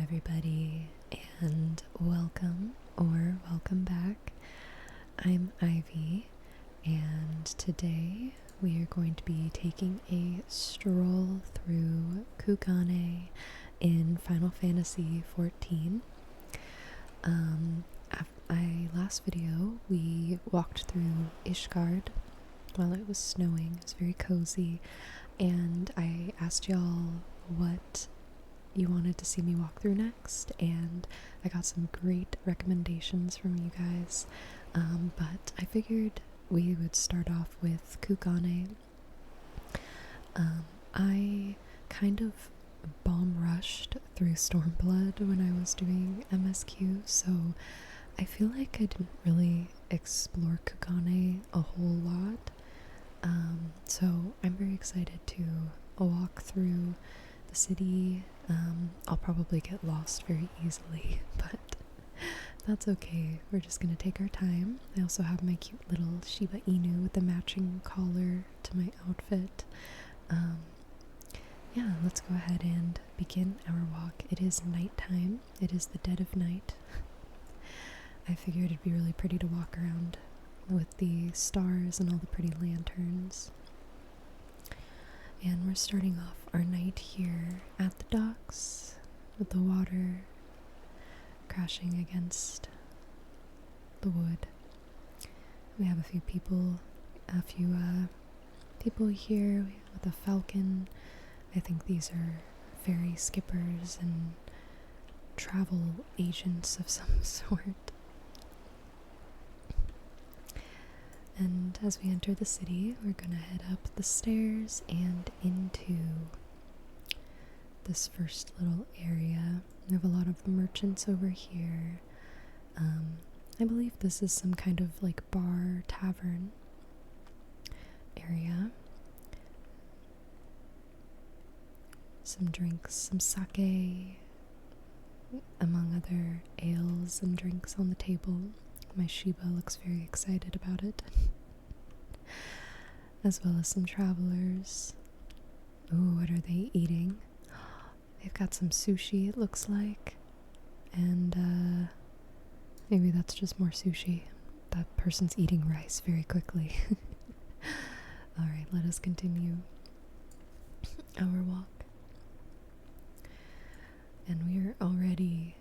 everybody, and welcome back. I'm Ivy, and today we are going to be taking a stroll through Kugane in Final Fantasy XIV. Last video we walked through Ishgard while it was snowing. It was very cozy, and I asked y'all what you wanted to see me walk through next, and I got some great recommendations from you guys, but I figured we would start off with Kugane. I kind of bomb rushed through Stormblood when I was doing MSQ, so I feel like I didn't really explore Kugane a whole lot, so I'm very excited to walk through the city. I'll probably get lost very easily, but that's okay. We're just gonna take our time. I also have my cute little Shiba Inu with the matching collar to my outfit. Yeah, let's go ahead and begin our walk. It is nighttime. It is the dead of night. I figured it'd be really pretty to walk around with the stars and all the pretty lanterns. And we're starting off our night here at the docks with the water crashing against the wood. We have a few people here with a falcon. I think these are ferry skippers and travel agents of some sort. And as we enter the city, we're gonna head up the stairs and into this first little area. We have a lot of merchants over here. I believe this is some kind of like bar tavern area. Some drinks, some sake, among other ales and drinks on the table. My Shiba looks very excited about it. As well as some travelers. Ooh, what are they eating? They've got some sushi, it looks like. And maybe that's just more sushi. That person's eating rice very quickly. Alright, let us continue our walk. And we are already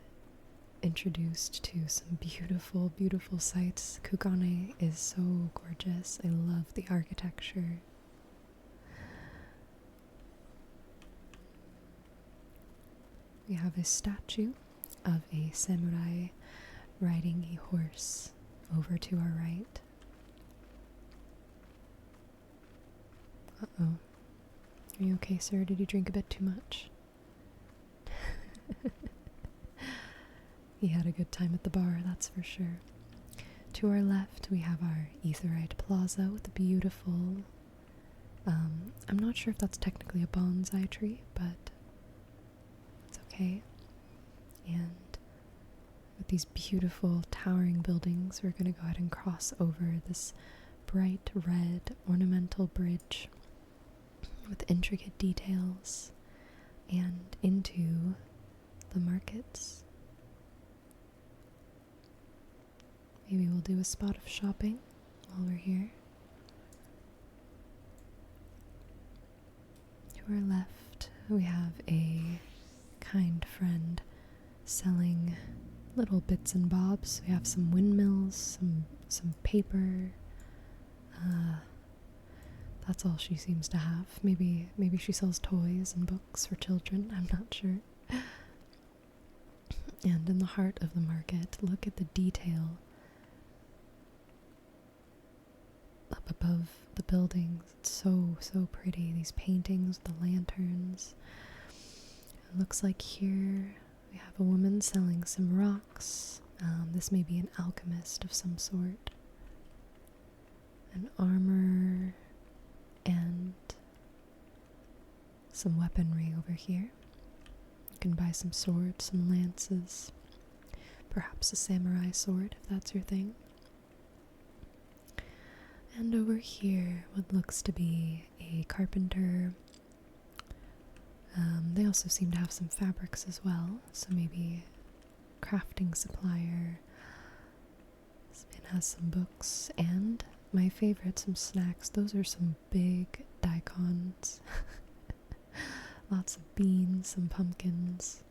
introduced to some beautiful, beautiful sights. Kugane is so gorgeous. I love the architecture. We have a statue of a samurai riding a horse over to our right. Uh-oh. Are you okay, sir? Did you drink a bit too much? He had a good time at the bar, that's for sure. To our left, we have our Aetheryte Plaza with a beautiful, I'm not sure if that's technically a bonsai tree, but it's okay. And with these beautiful towering buildings, we're going to go ahead and cross over this bright red ornamental bridge with intricate details and into the markets. Maybe we'll do a spot of shopping while we're here. To our left, we have a kind friend selling little bits and bobs. We have some windmills, some paper. That's all she seems to have. Maybe she sells toys and books for children. I'm not sure. And in the heart of the market, look at the detail up above the buildings. It's so pretty. These paintings, the lanterns. It looks like here we have a woman selling some rocks. This may be an alchemist of some sort. An armor and some weaponry over here. You can buy some swords, some lances, perhaps a samurai sword if that's your thing. And over here, what looks to be a carpenter, They also seem to have some fabrics as well, so maybe crafting supplier. This man has some books, and my favorite, some snacks. Those are some big daikons. Lots of beans, some pumpkins.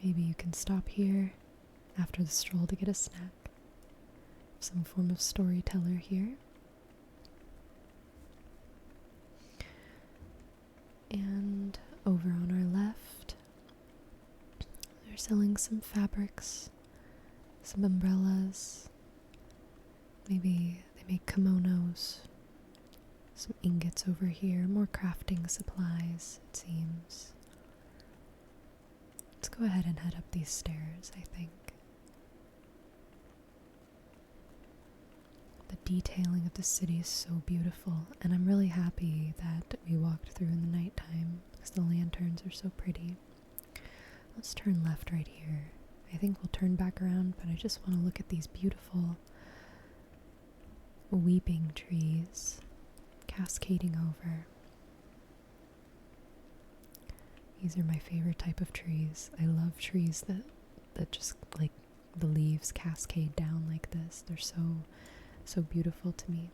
Maybe you can stop here after the stroll to get a snack. Some form of storyteller here. And over on our left, they're selling some fabrics, some umbrellas. Maybe they make kimonos. Some ingots over here, more crafting supplies, it seems. Let's go ahead and head up these stairs, I think. The detailing of the city is so beautiful, and I'm really happy that we walked through in the nighttime because the lanterns are so pretty. Let's turn left right here. I think we'll turn back around, but I just want to look at these beautiful weeping trees cascading over. These are my favorite type of trees. I love trees that just like the leaves cascade down like this. They're so beautiful to me.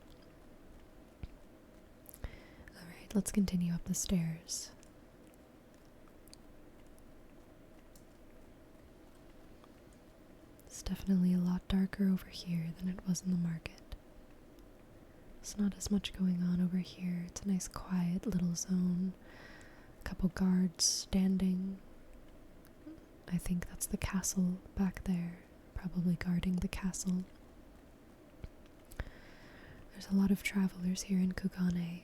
Alright, let's continue up the stairs. It's definitely a lot darker over here than it was in the market. There's not as much going on over here. It's a nice quiet little zone. A couple guards standing. I think that's the castle back there, probably guarding the castle. There's a lot of travelers here in Kugane.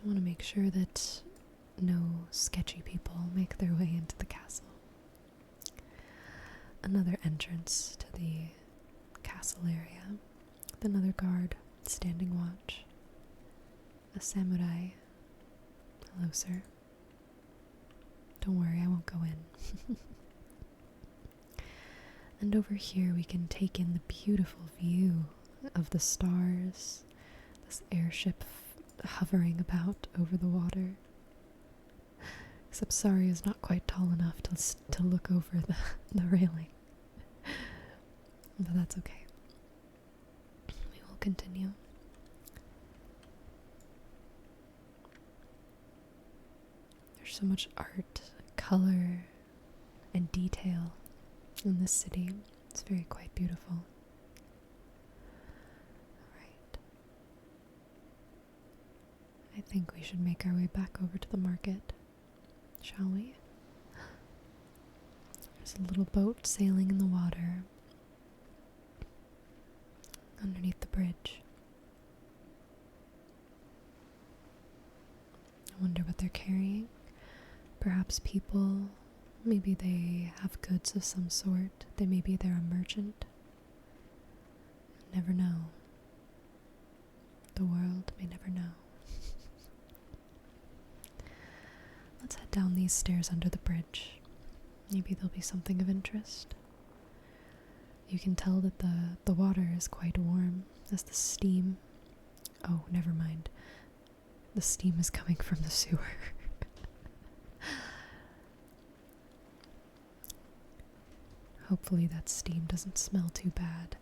I want to make sure that no sketchy people make their way into the castle. Another entrance to the castle area with another guard standing watch. A samurai. Hello, sir. Don't worry, I won't go in. And over here we can take in the beautiful view of the stars, this airship hovering about over the water. Except Sari is not quite tall enough to look over the railing. But that's okay. We will continue. There's so much art, color, and detail in this city. It's very quite beautiful. Alright. I think we should make our way back over to the market, shall we? There's a little boat sailing in the water underneath the bridge. I wonder what they're carrying. Perhaps people, maybe they have goods of some sort. Maybe they're a merchant. Never know. The world may never know. Let's head down these stairs under the bridge. Maybe there'll be something of interest. You can tell that the water is quite warm as the steam... Oh, never mind. The steam is coming from the sewer. Hopefully that steam doesn't smell too bad.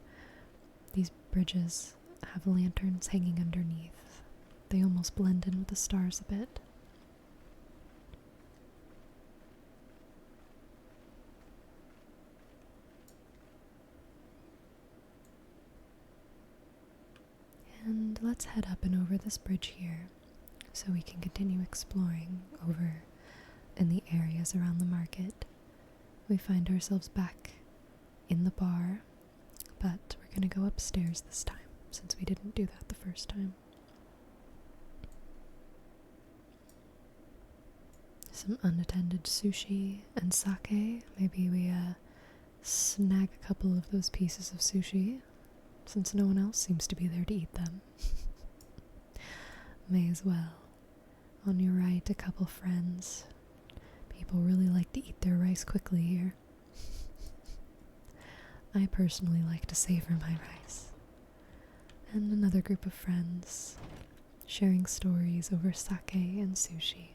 These bridges have lanterns hanging underneath. They almost blend in with the stars a bit. And let's head up and over this bridge here so we can continue exploring over in the areas around the market. We find ourselves back in the bar, but we're going to go upstairs this time since we didn't do that the first time. Some unattended sushi and sake. Maybe we snag a couple of those pieces of sushi since no one else seems to be there to eat them. May as well. On your right, a couple friends. People really like to eat their rice quickly here. I personally like to savor my rice. And another group of friends sharing stories over sake and sushi.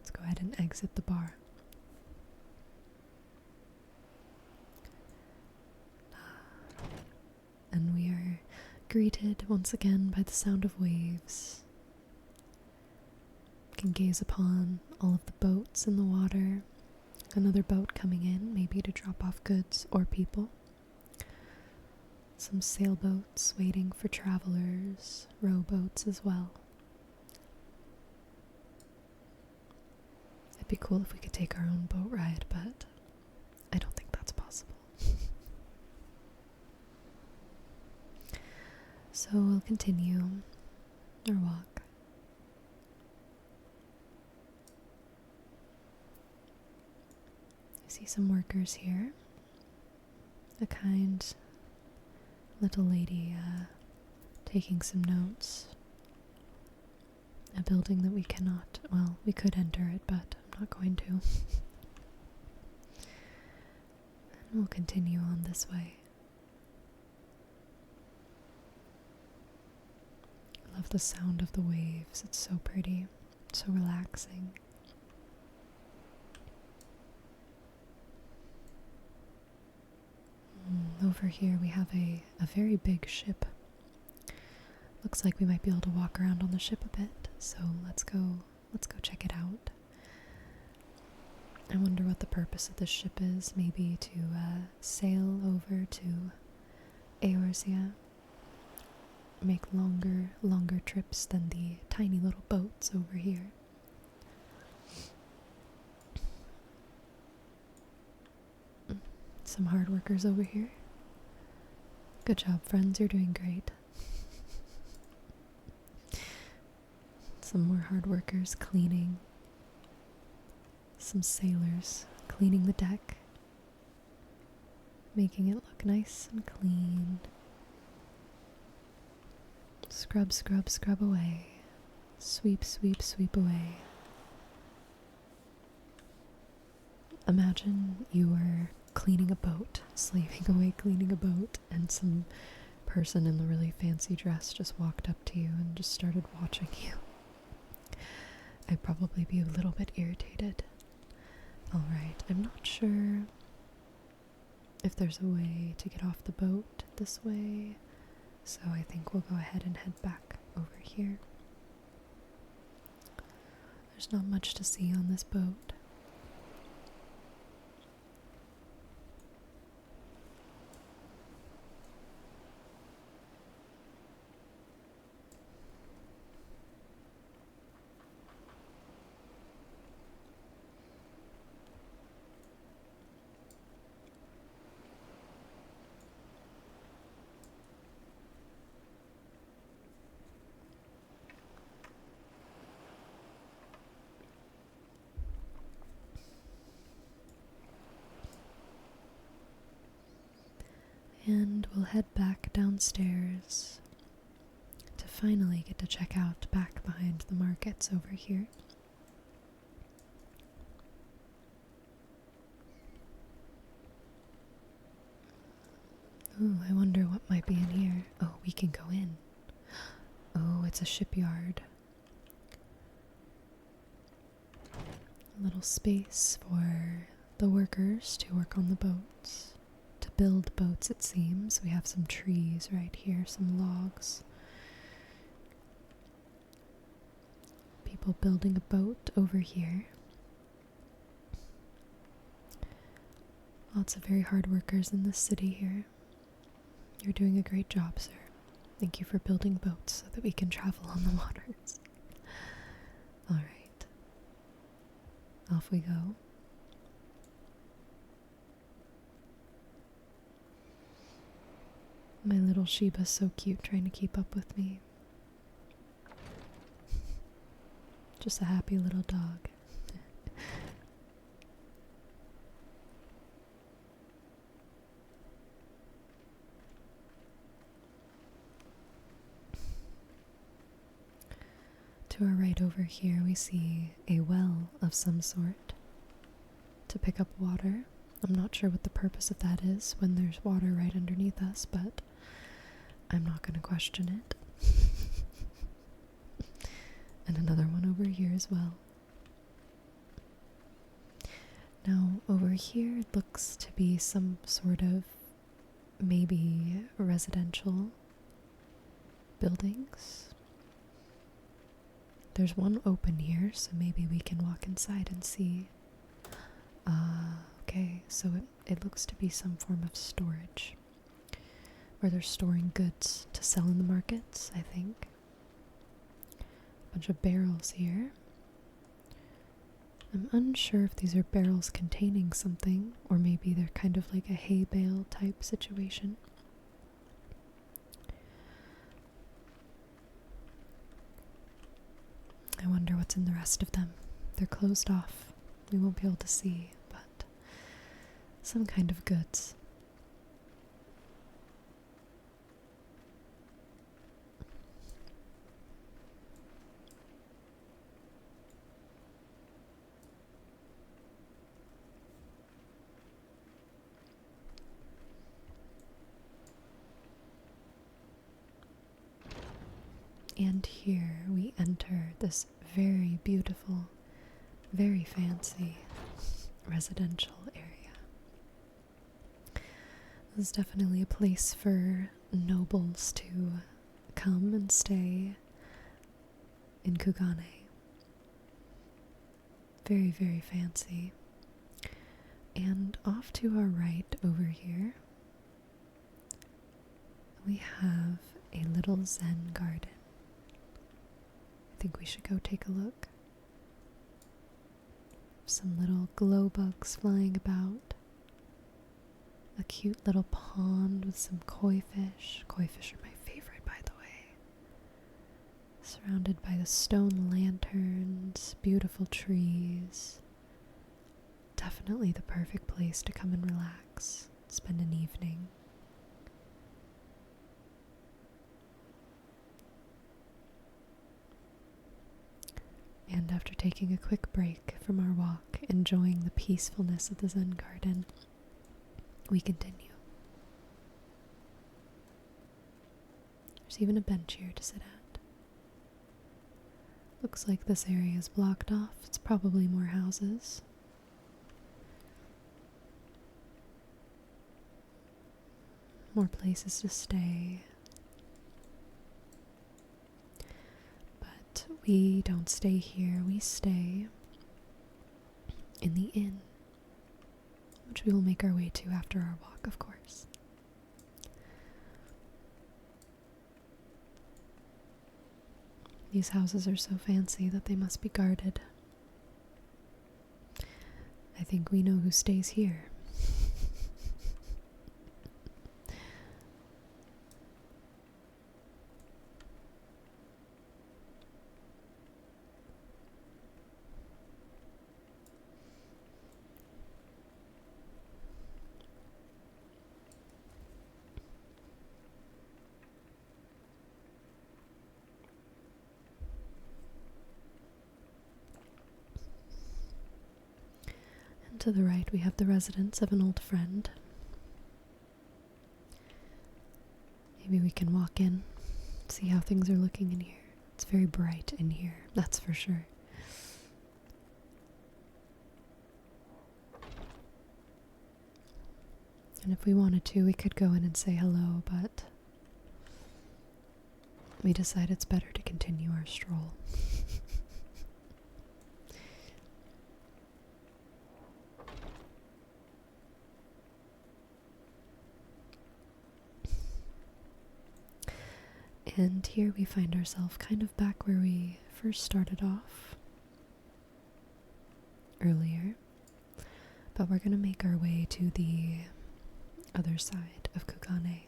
Let's go ahead and exit the bar. And we are greeted once again by the sound of waves. We can gaze upon all of the boats in the water. Another boat coming in, maybe to drop off goods or people. Some sailboats waiting for travelers, rowboats as well. It'd be cool if we could take our own boat ride, but I don't think that's possible. So we'll continue our walk. I see some workers here. A kind little lady taking some notes. A building that we cannot, well, we could enter it, but I'm not going to. And we'll continue on this way. I love the sound of the waves. It's so pretty, so relaxing. Over here we have a very big ship. Looks like we might be able to walk around on the ship a bit, so let's go check it out. I wonder what the purpose of this ship is. Maybe to sail over to Eorzea. Make longer trips than the tiny little boats over here. Some hard workers over here. Good job, friends, you're doing great. Some more hard workers cleaning. Some sailors cleaning the deck. Making it look nice and clean. Scrub, scrub, scrub away. Sweep, sweep, sweep away. Imagine you were cleaning a boat, slaving away cleaning a boat, and some person in the really fancy dress just walked up to you and just started watching you. I'd probably be a little bit irritated. Alright, I'm not sure if there's a way to get off the boat this way, so I think we'll go ahead and head back over here. There's not much to see on this boat. And we'll head back downstairs to finally get to check out back behind the markets over here. Ooh, I wonder what might be in here. Oh, we can go in. Oh, it's a shipyard. A little space for the workers to work on the boats. To build boats, it seems. We have some trees right here, some logs. People building a boat over here. Lots of very hard workers in this city here. You're doing a great job, sir. Thank you for building boats so that we can travel on the waters. Alright. Off we go. My little Sheba's so cute, trying to keep up with me. Just a happy little dog. To our right over here we see a well of some sort to pick up water. I'm not sure what the purpose of that is when there's water right underneath us, but I'm not going to question it. And another one over here as well. over here it looks to be some sort of maybe residential buildings. There's one open here, so maybe we can walk inside and see. Okay, so it looks to be some form of storage, where they're storing goods to sell in the markets, I think. A bunch of barrels here. I'm unsure if these are barrels containing something, or maybe they're kind of like a hay bale type situation. I wonder what's in the rest of them. They're closed off. We won't be able to see, but some kind of goods. And here we enter this very beautiful, very fancy residential area. This is definitely a place for nobles to come and stay in Kugane. Very, very fancy. And off to our right over here, we have a little Zen garden. I think we should go take a look. Some little glow bugs flying about. A cute little pond with some koi fish. Koi fish are my favorite, by the way. Surrounded by the stone lanterns, beautiful trees. Definitely the perfect place to come and relax, spend an evening. And after taking a quick break from our walk, enjoying the peacefulness of the Zen garden, we continue. There's even a bench here to sit at. Looks like this area is blocked off. It's probably more houses. More places to stay. We don't stay here, we stay in the inn, which we will make our way to after our walk, of course. These houses are so fancy that they must be guarded. I think we know who stays here. To the right, we have the residence of an old friend. Maybe we can walk in, see how things are looking in here. It's very bright in here, that's for sure. And if we wanted to, we could go in and say hello, but we decide it's better to continue our stroll. And here we find ourselves kind of back where we first started off earlier, but we're going to make our way to the other side of Kugane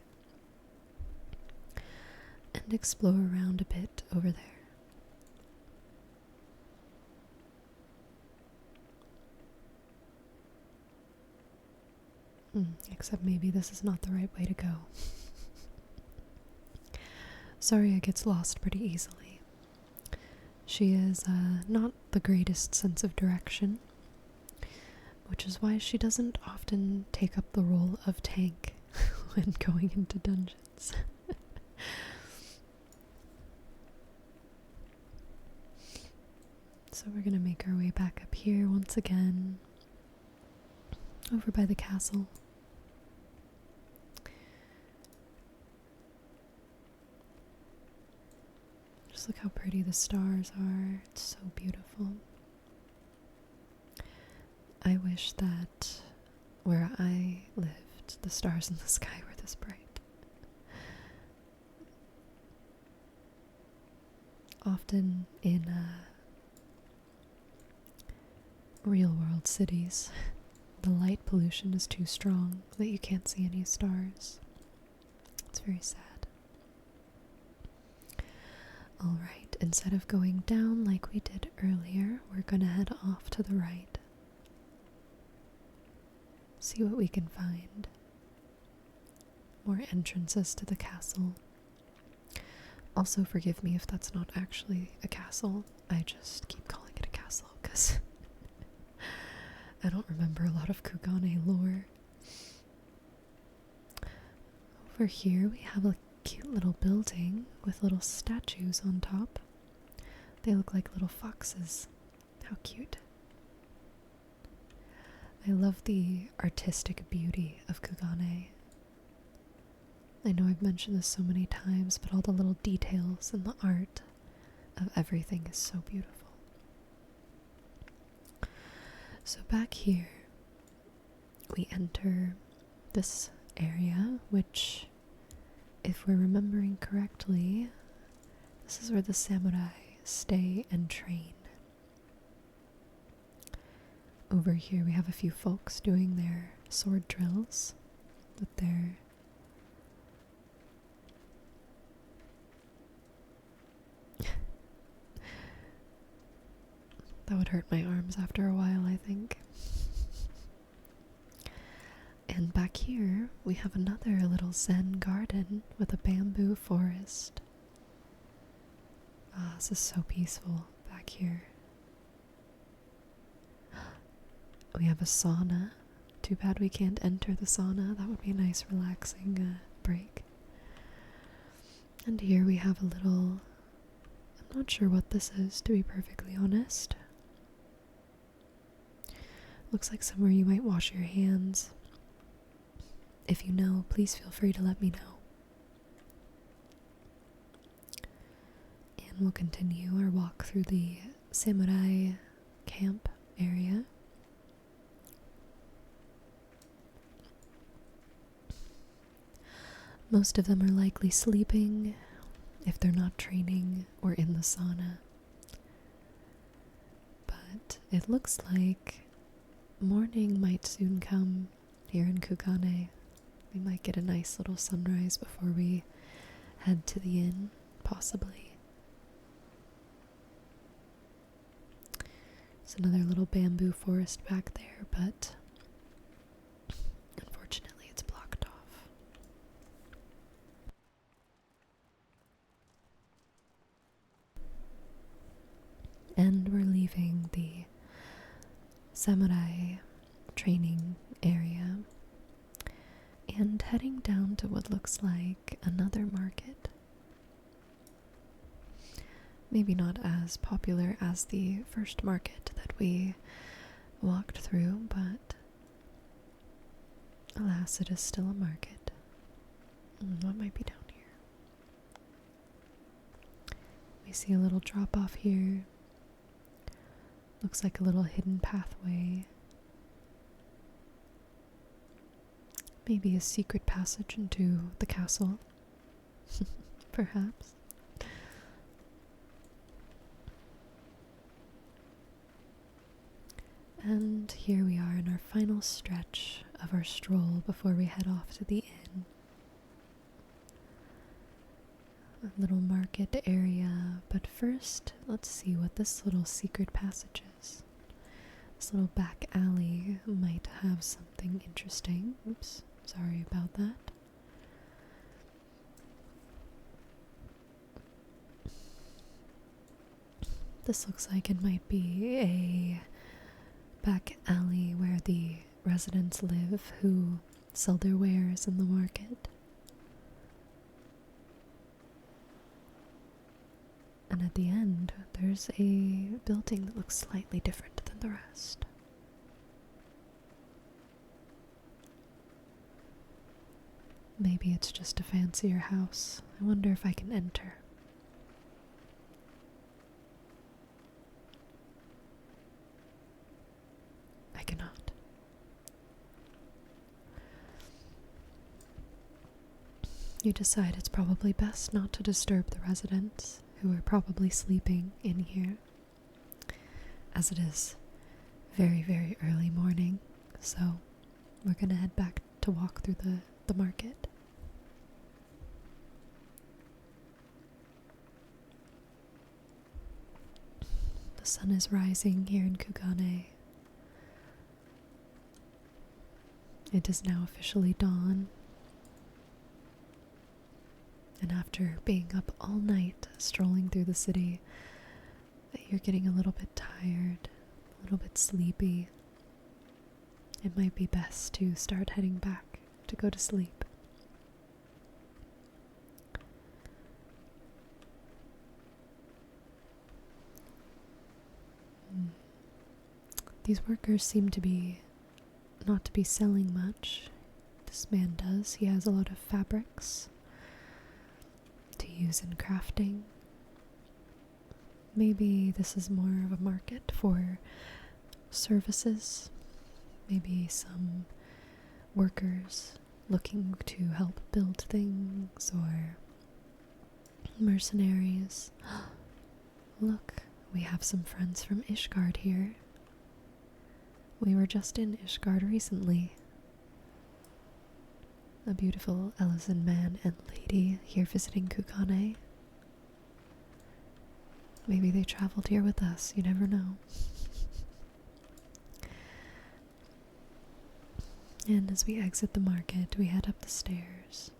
and explore around a bit over there. Except maybe this is not the right way to go. Saria gets lost pretty easily. She is not the greatest sense of direction, which is why she doesn't often take up the role of tank when going into dungeons. So we're going to make our way back up here once again. over by the castle. Just look how pretty the stars are. It's so beautiful. I wish that where I lived, the stars in the sky were this bright. Often in real world cities, the light pollution is too strong that you can't see any stars. It's very sad. Alright, instead of going down like we did earlier, we're gonna head off to the right. See what we can find. More entrances to the castle. Also, forgive me if that's not actually a castle. I just keep calling it a castle because I don't remember a lot of Kugane lore. Over here we have a cute little building with little statues on top. They look like little foxes. How cute. I love the artistic beauty of Kugane. I know I've mentioned this so many times, but all the little details and the art of everything is so beautiful. So back here, we enter this area, which, if we're remembering correctly, this is where the samurai stay and train. Over here we have a few folks doing their sword drills with their that would hurt my arms after a while, I think. And back here we have another little zen garden with a bamboo forest. Ah, this is so peaceful back here. We have a sauna. Too bad we can't enter the sauna. That would be a nice relaxing break. And here we have a little... I'm not sure what this is, to be perfectly honest. Looks like somewhere you might wash your hands. If you know, please feel free to let me know. And we'll continue our walk through the samurai camp area. Most of them are likely sleeping if they're not training or in the sauna. But it looks like morning might soon come here in Kugane. We might get a nice little sunrise before we head to the inn, possibly. There's another little bamboo forest back there, but unfortunately it's blocked off. And we're leaving the samurai training area and heading down to what looks like another market. Maybe not as popular as the first market that we walked through, but alas, it is still a market. What might be down here? We see a little drop off here. Looks like a little hidden pathway. Maybe a secret passage into the castle. Perhaps. And here we are in our final stretch of our stroll before we head off to the inn. A little market area, but first let's see what this little secret passage is. This little back alley might have something interesting. Oops, sorry about that. This looks like it might be a back alley where the residents live who sell their wares in the market. And at the end, there's a building that looks slightly different than the rest. Maybe it's just a fancier house. I wonder if I can enter. I cannot. You decide it's probably best not to disturb the residents, who are probably sleeping in here, as it is very, very early morning, so we're gonna head back to walk through the market. The sun is rising here in Kugane. It is now officially dawn. And after being up all night strolling through the city, you're getting a little bit tired, a little bit sleepy. It might be best to start heading back to go to sleep. These workers seem to be not to be selling much. This man does. He has a lot of fabrics to use in crafting. Maybe this is more of a market for services. Maybe some workers looking to help build things, or mercenaries. Look, we have some friends from Ishgard here. We were just in Ishgard recently. A beautiful Ellison man and lady here visiting Kugane. Maybe they traveled here with us, you never know. And as we exit the market, we head up the stairs.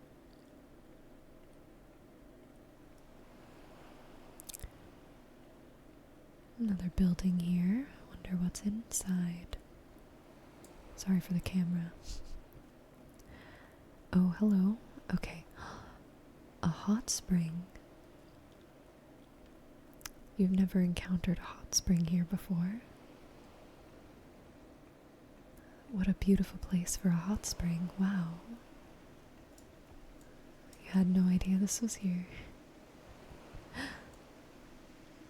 Another building here. Wonder what's inside. Sorry for the camera. Oh, hello. Okay. A hot spring. You've never encountered a hot spring here before. What a beautiful place for a hot spring. Wow. You had no idea this was here.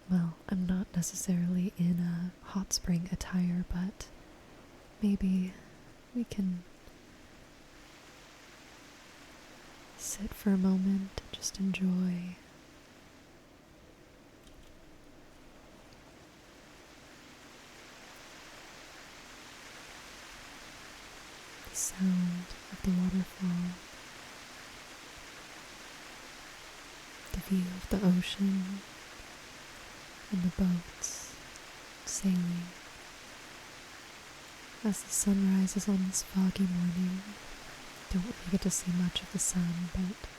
Well, I'm not necessarily in a hot spring attire, but maybe we can sit for a moment and just enjoy the sound of the waterfall, the view of the ocean, and the boats sailing. As the sun rises on this foggy morning, don't really get to see much of the sun, but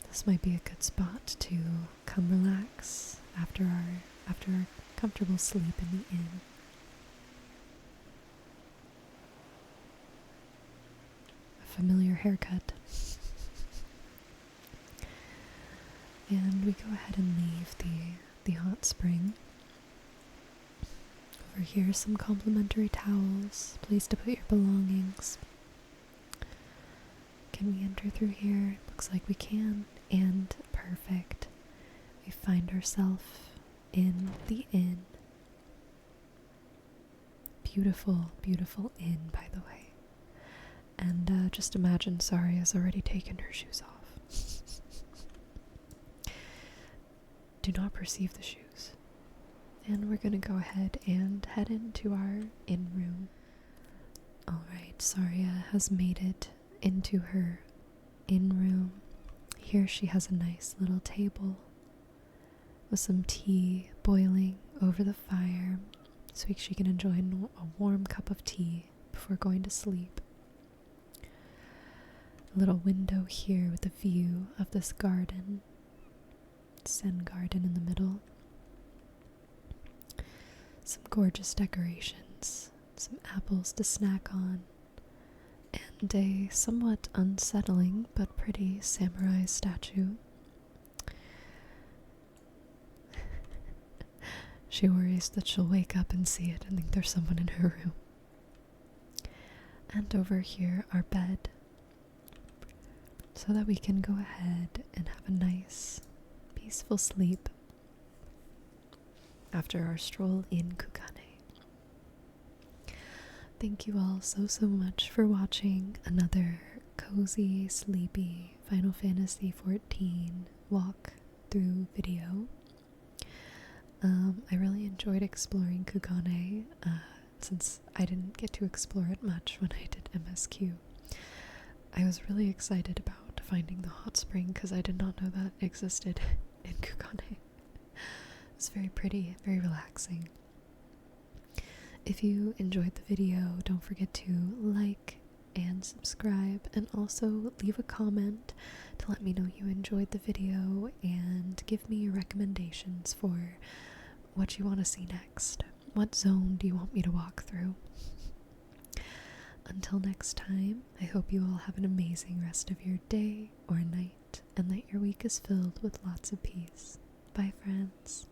this might be a good spot to come relax after our comfortable sleep in the inn. A familiar haircut. And we go ahead and leave the hot spring. Over here, some complimentary towels, place to put your belongings. Can we enter through here? Looks like we can, and perfect. We find ourselves in the inn. Beautiful, beautiful inn, by the way. And just imagine Saria's already taken her shoes off. Do not perceive the shoes. And we're gonna go ahead and head into our inn room. Alright, Saria has made it into her inn room. Here she has a nice little table with some tea boiling over the fire so she can enjoy a warm cup of tea before going to sleep. A little window here with a view of this garden. Zen garden in the middle. Some gorgeous decorations, some apples to snack on, and a somewhat unsettling but pretty samurai statue. She worries that she'll wake up and see it and think there's someone in her room. And over here, our bed, so that we can go ahead and have a nice, peaceful sleep after our stroll in Kugane. Thank you all so much for watching another cozy, sleepy Final Fantasy XIV walk through video. I really enjoyed exploring Kugane, since I didn't get to explore it much when I did MSQ. I was really excited about finding the hot spring because I did not know that existed in Kugane. It was very pretty, very relaxing. If you enjoyed the video, don't forget to like and subscribe, and also leave a comment to let me know you enjoyed the video and give me your recommendations for what you want to see next. What zone do you want me to walk through? Until next time, I hope you all have an amazing rest of your day or night, and that your week is filled with lots of peace. Bye, friends.